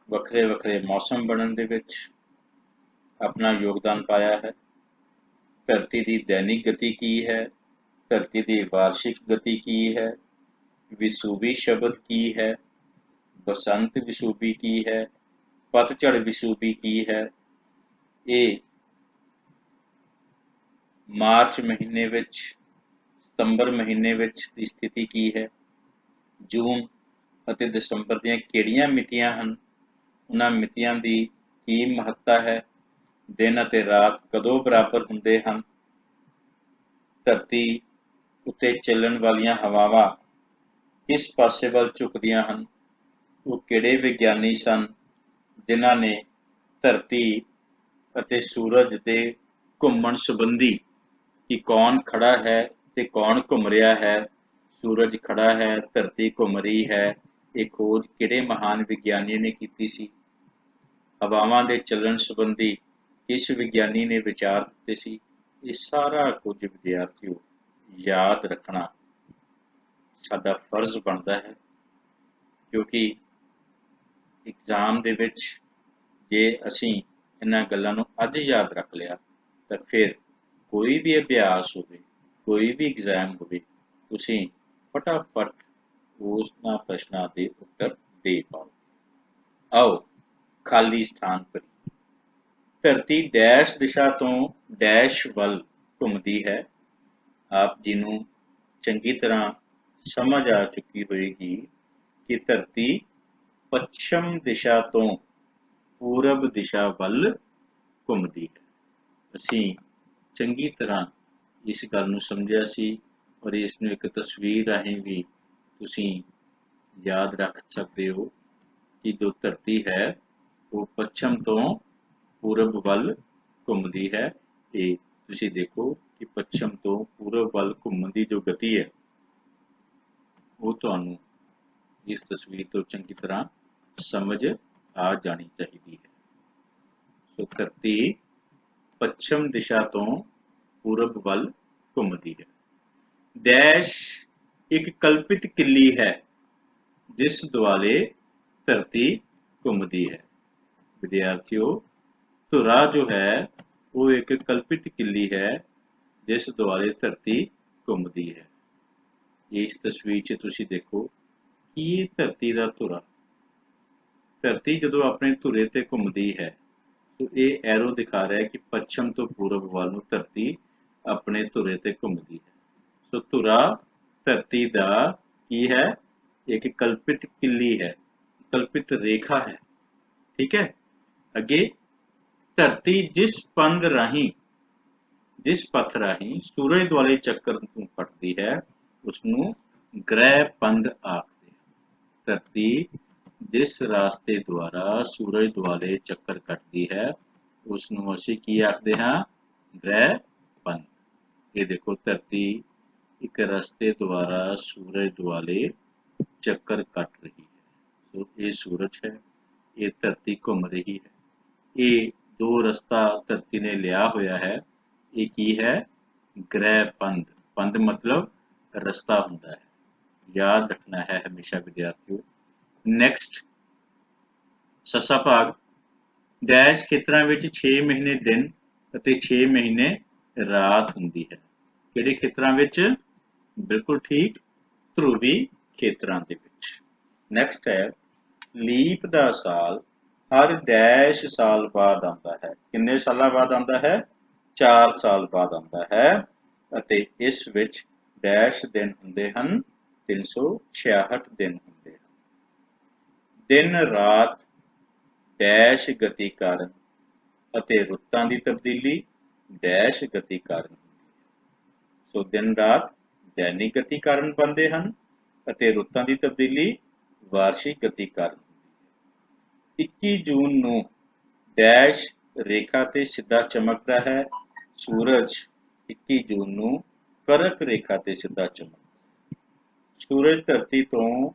[SPEAKER 1] ਵੱਖਰੇ ਵੱਖਰੇ ਮੌਸਮ ਬਣਨ ਦੇ ਵਿੱਚ ਆਪਣਾ ਯੋਗਦਾਨ ਪਾਇਆ ਹੈ। ਧਰਤੀ ਦੀ ਦੈਨਿਕ ਗਤੀ ਕੀ ਹੈ, ਧਰਤੀ ਦੀ ਵਾਰਸ਼ਿਕ ਗਤੀ ਕੀ ਹੈ, ਵਿਸੂਬੀ ਸ਼ਬਦ ਕੀ ਹੈ, ਬਸੰਤ ਵਿਸੂਬੀ ਕੀ ਹੈ, ਪਤਝੜ ਵਿਸੂਬੀ ਕੀ ਹੈ, ਇਹ ਮਾਰਚ ਮਹੀਨੇ ਵਿੱਚ, ਸਤੰਬਰ ਮਹੀਨੇ ਵਿੱਚ ਦੀ ਸਥਿਤੀ ਕੀ ਹੈ, ਜੂਨ ਅਤੇ ਦਸੰਬਰ ਦੀਆਂ ਕਿਹੜੀਆਂ ਮਿਤੀਆਂ ਹਨ, ਉਹਨਾਂ ਮਿਤੀਆਂ ਦੀ ਕੀ ਮਹੱਤਤਾ ਹੈ, ਦਿਨ ਅਤੇ ਰਾਤ ਕਦੋਂ ਬਰਾਬਰ ਹੁੰਦੇ ਹਨ, ਧਰਤੀ ਉੱਤੇ ਚੱਲਣ ਵਾਲੀਆਂ ਹਵਾਵਾਂ ਕਿਸ ਪਾਸੇ ਵੱਲ ਝੁਕਦੀਆਂ ਹਨ, ਉਹ ਕਿਹੜੇ ਵਿਗਿਆਨੀ ਸਨ ਜਿਨ੍ਹਾਂ ਨੇ ਧਰਤੀ ਅਤੇ ਸੂਰਜ ਦੇ ਘੁੰਮਣ ਸੰਬੰਧੀ ਕਿ ਕੌਣ ਖੜਾ ਹੈ ਤੇ ਕੌਣ ਘੁੰਮ ਰਿਹਾ ਹੈ, ਸੂਰਜ ਖੜਾ ਹੈ, ਧਰਤੀ ਘੁੰਮ ਰਹੀ ਹੈ, ਇਹ ਖੋਜ ਕਿਹੜੇ ਮਹਾਨ ਵਿਗਿਆਨੀ ਨੇ ਕੀਤੀ ਸੀ। ਹਵਾਵਾਂ ਦੇ ਚੱਲਣ ਸੰਬੰਧੀ ਕਿਸ ਵਿਗਿਆਨੀ ਨੇ ਵਿਚਾਰ ਦਿੱਤੇ ਸੀ। ਇਹ ਸਾਰਾ ਕੁਝ ਵਿਦਿਆਰਥੀਓ ਯਾਦ ਰੱਖਣਾ ਸਾਡਾ ਫਰਜ਼ ਬਣਦਾ ਹੈ, ਕਿਉਂਕਿ ਐਗਜ਼ਾਮ ਦੇ ਵਿੱਚ ਜੇ ਅਸੀਂ ਇਹਨਾਂ ਗੱਲਾਂ ਨੂੰ ਅੱਜ ਯਾਦ ਰੱਖ ਲਿਆ ਤਾਂ ਫਿਰ ਕੋਈ ਵੀ ਅਭਿਆਸ ਹੋਵੇ, ਕੋਈ ਵੀ ਐਗਜ਼ਾਮ ਹੋਵੇ, ਤੁਸੀਂ ਫਟਾਫਟ ਉਹਨਾਂ ਪ੍ਰਸ਼ਨਾਂ ਦੇ ਉੱਤਰ ਦੇ ਪਾਓ। ਆਓ ਖਾਲੀ ਸਥਾਨ ਭਰੀਏ। ਧਰਤੀ ਡੈਸ਼ ਦਿਸ਼ਾ ਤੋਂ ਡੈਸ਼ ਵੱਲ ਘੁੰਮਦੀ ਹੈ। ਆਪ ਜੀ ਨੂੰ ਚੰਗੀ ਤਰ੍ਹਾਂ ਸਮਝ ਆ ਚੁੱਕੀ ਹੋਏਗੀ ਕਿ ਧਰਤੀ ਪੱਛਮ ਦਿਸ਼ਾ ਤੋਂ ਪੂਰਬ ਦਿਸ਼ਾ ਵੱਲ ਘੁੰਮਦੀ ਹੈ। ਅਸੀਂ ਚੰਗੀ ਤਰ੍ਹਾਂ ਇਸ ਗੱਲ ਨੂੰ ਸਮਝਿਆ ਸੀ ਔਰ ਇਸ ਨੂੰ ਇੱਕ ਤਸਵੀਰ ਰਾਹੀਂ ਵੀ ਤੁਸੀਂ ਯਾਦ ਰੱਖ ਸਕਦੇ ਹੋ ਕਿ ਜੋ ਧਰਤੀ ਹੈ ਉਹ ਪੱਛਮ ਤੋਂ ਪੂਰਬ ਵੱਲ ਘੁੰਮਦੀ ਹੈ। ਤੇ ਤੁਸੀਂ ਦੇਖੋ ਕਿ ਪੱਛਮ ਤੋਂ ਪੂਰਬ ਵੱਲ ਘੁੰਮਣ ਦੀ ਜੋ ਗਤੀ ਹੈ ਉਹ ਤੁਹਾਨੂੰ ਇਸ ਤਸਵੀਰ ਤੋਂ ਚੰਗੀ ਤਰ੍ਹਾਂ ਸਮਝ ਆ ਜਾਣੀ ਚਾਹੀਦੀ ਹੈ। ਸੋ ਧਰਤੀ ਪੱਛਮ ਦਿਸ਼ਾ ਤੋਂ ਪੂਰਬ ਵੱਲ ਘੁੰਮਦੀ ਹੈ। ਡੈਸ਼ ਇੱਕ ਕਲਪਿਤ ਕਿੱਲੀ ਹੈ ਜਿਸ ਦੁਆਲੇ ਧਰਤੀ ਘੁੰਮਦੀ ਹੈ। विद्यार्थियों धुरा जो है वो एक कल्पित किली है जिस दुआले धरती घूमती है। इस तस्वीर 'ਚ ਤੁਸੀਂ देखो कि ਇਹ ਧਰਤੀ ਦਾ ਧੁਰਾ ਧਰਤੀ ਜਦੋਂ ਆਪਣੇ ਧੁਰੇ ਤੇ ਘੁੰਮਦੀ ਹੈ तो ਇਹ ਐਰੋ ਦਿਖਾ ਰਿਹਾ ਹੈ ਕਿ ਪੱਛਮ ਤੋਂ ਪੂਰਬ ਵੱਲ ਨੂੰ ਧਰਤੀ ਆਪਣੇ ਧੁਰੇ ਤੇ ਘੁੰਮਦੀ ਹੈ। ਸੋ ਧੁਰਾ ਧਰਤੀ ਦਾ ਕੀ ਹੈ? ਇੱਕ ਕਲਪਿਤ ਕਿੱਲੀ ਹੈ, ਕਲਪਿਤ ਰੇਖਾ ਹੈ। ਠੀਕ ਹੈ। ਅੱਗੇ ਧਰਤੀ ਜਿਸ ਪੰਧ ਰਾਹੀਂ ਜਿਸ ਪਥ ਰਾਹੀਂ ਸੂਰਜ ਦੁਆਲੇ ਚੱਕਰ ਨੂੰ ਕੱਟਦੀ ਹੈ ਉਸਨੂੰ ਗ੍ਰਹਿ ਪੰਧ ਆਖਦੇ ਹਨ। ਧਰਤੀ ਜਿਸ ਰਾਸਤੇ ਦੁਆਰਾ ਸੂਰਜ ਦੁਆਲੇ ਚੱਕਰ ਕੱਟਦੀ ਹੈ ਉਸ ਨੂੰ ਅਸੀਂ ਕੀ ਆਖਦੇ ਹਾਂ? ਗ੍ਰਹਿ ਪੰਧ। ਇਹ ਦੇਖੋ ਧਰਤੀ ਇੱਕ ਰਸਤੇ ਦੁਆਰਾ ਸੂਰਜ ਦੁਆਲੇ ਚੱਕਰ ਕੱਟ ਰਹੀ ਹੈ। ਸੋ ਇਹ ਸੂਰਜ ਹੈ, ਇਹ ਧਰਤੀ ਘੁੰਮ ਰਹੀ ਹੈ। ਇਹ ਦੋ ਰਸਤਾ ਧਰਤੀ ਨੇ ਲਿਆ ਹੋਇਆ ਹੈ। ਇਹ ਕੀ ਹੈ? ਗ੍ਰਹਿ ਪੰਧ। ਪੰਧ ਮਤਲਬ ਰਸਤਾ ਹੁੰਦਾ ਹੈ। ਯਾਦ ਰੱਖਣਾ ਹੈ ਹਮੇਸ਼ਾ ਵਿਦਿਆਰਥੀਓ। ਨੈਕਸਟ ਸੱਸਾ ਭਾਗ ਡੈਸ਼ ਖੇਤਰਾਂ ਵਿੱਚ 6 ਮਹੀਨੇ ਦਿਨ ਅਤੇ 6 ਮਹੀਨੇ ਰਾਤ ਹੁੰਦੀ ਹੈ। ਕਿਹੜੇ ਖੇਤਰਾਂ ਵਿੱਚ? ਬਿਲਕੁਲ ਠੀਕ, ਧਰੁਵੀ ਖੇਤਰਾਂ ਦੇ ਵਿੱਚ। ਨੈਕਸਟ ਹੈ ਲੀਪ ਦਾ ਸਾਲ ਹਰ ਡੈਸ਼ ਸਾਲ ਬਾਅਦ ਆਉਂਦਾ ਹੈ। ਕਿੰਨੇ ਸਾਲਾਂ ਬਾਅਦ ਆਉਂਦਾ ਹੈ? 4 ਸਾਲ ਬਾਅਦ ਆਉਂਦਾ ਹੈ ਅਤੇ ਇਸ ਵਿੱਚ ਡੈਸ਼ ਦਿਨ ਹੁੰਦੇ ਹਨ 366 ਦਿਨ ਹੁੰਦੇ ਹਨ। ਦਿਨ ਰਾਤ ਡੈਸ਼ ਗਤੀ ਕਾਰਨ ਅਤੇ ਰੁੱਤਾਂ ਦੀ ਤਬਦੀਲੀ ਡੈਸ਼ ਗਤੀ ਕਾਰਨ ਹੁੰਦੀ ਹੈ। ਸੋ ਦਿਨ ਰਾਤ ਦੈਨਿਕ ਗਤੀ ਕਾਰਨ ਬਣਦੇ ਹਨ ਅਤੇ ਰੁੱਤਾਂ ਦੀ ਤਬਦੀਲੀ ਵਾਰਸ਼ਿਕ ਗਤੀ ਕਾਰਨ ਹੁੰਦੀ ਹੈ। 21 ਜੂਨ ਨੂੰ ਡੈਸ਼ ਰੇਖਾ ਤੇ ਸਿੱਧਾ ਚਮਕਦਾ ਹੈ। ਸੂਰਜ 21 ਜੂਨ ਨੂੰ ਕਰਕ ਰੇਖਾ ਤੇ ਸਿੱਧਾ ਚਮਕਦਾ ਹੈ। ਸੂਰਜ ਧਰਤੀ ਤੋਂ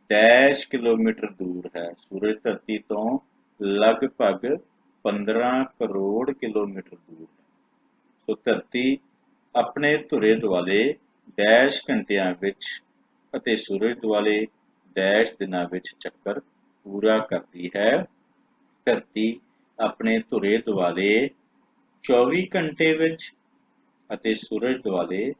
[SPEAKER 1] ਡੈਸ਼ ਕਿਲੋਮੀਟਰ ਦੂਰ ਹੈ। ਸੂਰਜ ਧਰਤੀ ਤੋਂ ਲਗਭਗ 15 ਕਰੋੜ ਕਿਲੋਮੀਟਰ ਦੂਰ ਹੈ। ਸੋ ਧਰਤੀ ਆਪਣੇ ਧੁਰੇ ਦੁਆਲੇ ਡੈਸ਼ ਘੰਟਿਆਂ ਵਿੱਚ ਅਤੇ ਸੂਰਜ ਦੁਆਲੇ ਡੈਸ਼ ਦਿਨਾਂ ਵਿੱਚ ਚੱਕਰ ਪੂਰਾ ਕਰਦੀ ਹੈ। ਧਰਤੀ ਆਪਣੇ ਧੁਰੇ ਦੁਆਲੇ 24 ਘੰਟੇ ਵਿੱਚ ਅਤੇ ਸੂਰਜ ਦੁਆਲੇ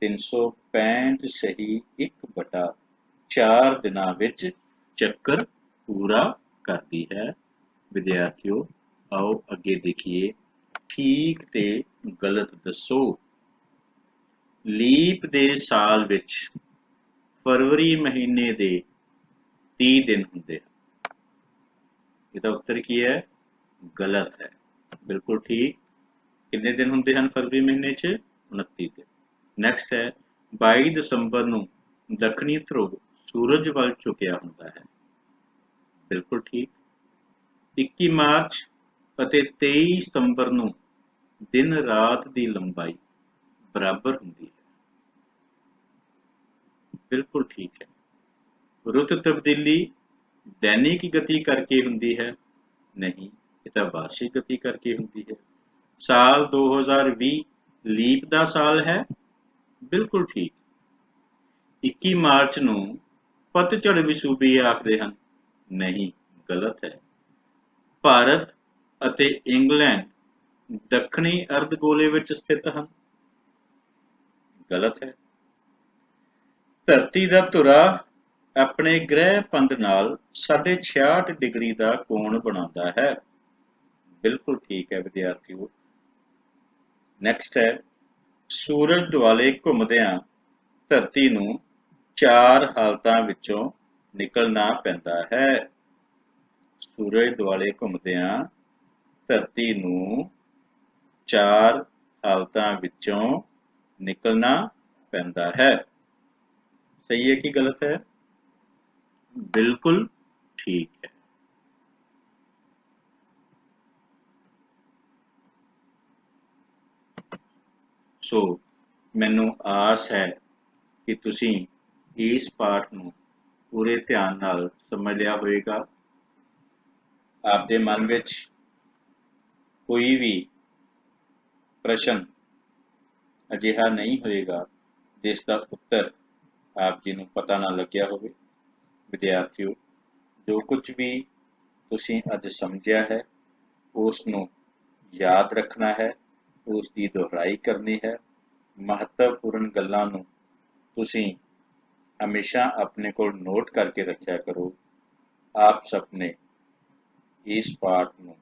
[SPEAKER 1] 365 ਸਹੀ 1/4 ਦਿਨਾਂ ਵਿੱਚ ਚੱਕਰ ਪੂਰਾ ਕਰਦੀ ਹੈ। ਵਿਦਿਆਰਥੀਓ ਆਓ ਅੱਗੇ ਦੇਖੀਏ। ਠੀਕ ਤੇ ਗਲਤ ਦੱਸੋ। ਲੀਪ ਦੇ ਸਾਲ ਵਿੱਚ ਫਰਵਰੀ ਮਹੀਨੇ ਦੇ 30 ਦਿਨ ਹੁੰਦੇ ਹਨ। ਇਹਦਾ ਉੱਤਰ ਕੀ ਹੈ? ਗਲਤ ਹੈ। ਬਿਲਕੁਲ ਠੀਕ। ਕਿੰਨੇ ਦਿਨ ਹੁੰਦੇ ਹਨ ਫਰਵਰੀ ਮਹੀਨੇ 'ਚ? 29 ਦਿਨ। ਨੈਕਸਟ ਹੈ 22 ਦਸੰਬਰ ਨੂੰ ਦੱਖਣੀ ਧਰੁਵ ਸੂਰਜ ਵੱਲ ਝੁਕਿਆ ਹੁੰਦਾ ਹੈ। ਬਿਲਕੁਲ ਠੀਕ। 21 ਮਾਰਚ ਅਤੇ 23 ਸਤੰਬਰ ਨੂੰ ਦਿਨ ਰਾਤ ਦੀ ਲੰਬਾਈ ਬਰਾਬਰ ਹੁੰਦੀ ਹੈ। ਬਿਲਕੁਲ ਠੀਕ ਹੈ। ਰੁੱਤ ਤਬਦੀਲੀ ਦੈਨਿਕ ਗਤੀ ਕਰਕੇ ਹੁੰਦੀ ਹੈ? ਨਹੀਂ, ਇਹ ਤਾਂ ਵਾਰਸ਼ਿਕ ਗਤੀ ਕਰਕੇ ਹੁੰਦੀ ਹੈ। ਸਾਲ 2020 ਲੀਪ ਦਾ ਸਾਲ ਹੈ? ਬਿਲਕੁਲ ਠੀਕ। 21 ਮਾਰਚ ਨੂੰ ਪਤਝੜ ਵਿਸ਼ੂਬੀ ਆਖਦੇ ਹਨ? ਨਹੀਂ, ਗਲਤ ਹੈ। ਭਾਰਤ ਅਤੇ ਇੰਗਲੈਂਡ ਦੱਖਣੀ ਅਰਧਗੋਲੇ ਵਿੱਚ ਸਥਿਤ ਹਨ? ਗਲਤ ਹੈ। ਧਰਤੀ ਦਾ ਧੁਰਾ ਆਪਣੇ ਗ੍ਰਹਿ ਪੰਧ ਨਾਲ 66.5 ਡਿਗਰੀ ਦਾ ਕੋਣ ਬਣਾਉਂਦਾ ਹੈ। ਬਿਲਕੁਲ ਠੀਕ ਹੈ ਵਿਦਿਆਰਥੀਓ। ਨੈਕਸਟ ਹੈ ਸੂਰਜ ਦੁਆਲੇ ਘੁੰਮਦਿਆਂ ਧਰਤੀ ਨੂੰ 4 ਹਾਲਤਾਂ ਵਿੱਚੋਂ ਨਿਕਲਣਾ ਪੈਂਦਾ ਹੈ। ਸੂਰਜ ਦੁਆਲੇ ਘੁੰਮਦਿਆਂ ਧਰਤੀ ਨੂੰ 4 ਹਾਲਤਾਂ ਵਿੱਚੋਂ ਨਿਕਲਣਾ ਪੈਂਦਾ ਹੈ। ਸਹੀ ਹੈ ਕਿ ਗਲਤ ਹੈ? ਬਿਲਕੁਲ ਠੀਕ ਹੈ। ਸੋ ਮੈਨੂੰ ਆਸ ਹੈ ਕਿ ਤੁਸੀਂ ਇਸ ਪਾਠ ਨੂੰ ਪੂਰੇ ਧਿਆਨ ਨਾਲ ਸਮਝ ਲਿਆ ਹੋਵੇਗਾ। ਆਪਦੇ ਮਨ ਵਿੱਚ ਕੋਈ ਵੀ ਪ੍ਰਸ਼ਨ ਅਜਿਹਾ ਨਹੀਂ ਹੋਏਗਾ ਜਿਸ ਦਾ ਉੱਤਰ ਆਪ ਜੀ ਨੂੰ ਪਤਾ ਨਾ ਲੱਗਿਆ ਹੋਵੇ। ਵਿਦਿਆਰਥੀਓ ਜੋ ਕੁਝ ਵੀ ਤੁਸੀਂ ਅੱਜ ਸਮਝਿਆ ਹੈ ਉਸ ਨੂੰ ਯਾਦ ਰੱਖਣਾ ਹੈ, ਉਸ ਦੀ ਦੁਹਰਾਈ ਕਰਨੀ ਹੈ। ਮਹੱਤਵਪੂਰਨ ਗੱਲਾਂ ਨੂੰ ਤੁਸੀਂ ਹਮੇਸ਼ਾ ਆਪਣੇ ਕੋਲ ਨੋਟ ਕਰਕੇ ਰੱਖਿਆ ਕਰੋ। ਆਪ ਸਭ ਨੇ ਇਸ ਪਾਠ ਨੂੰ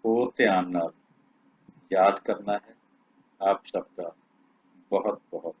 [SPEAKER 1] ਹੋਰ ਧਿਆਨ ਨਾਲ ਯਾਦ ਕਰਨਾ ਹੈ। ਆਪ ਸਭ ਦਾ ਬਹੁਤ ਬਹੁਤ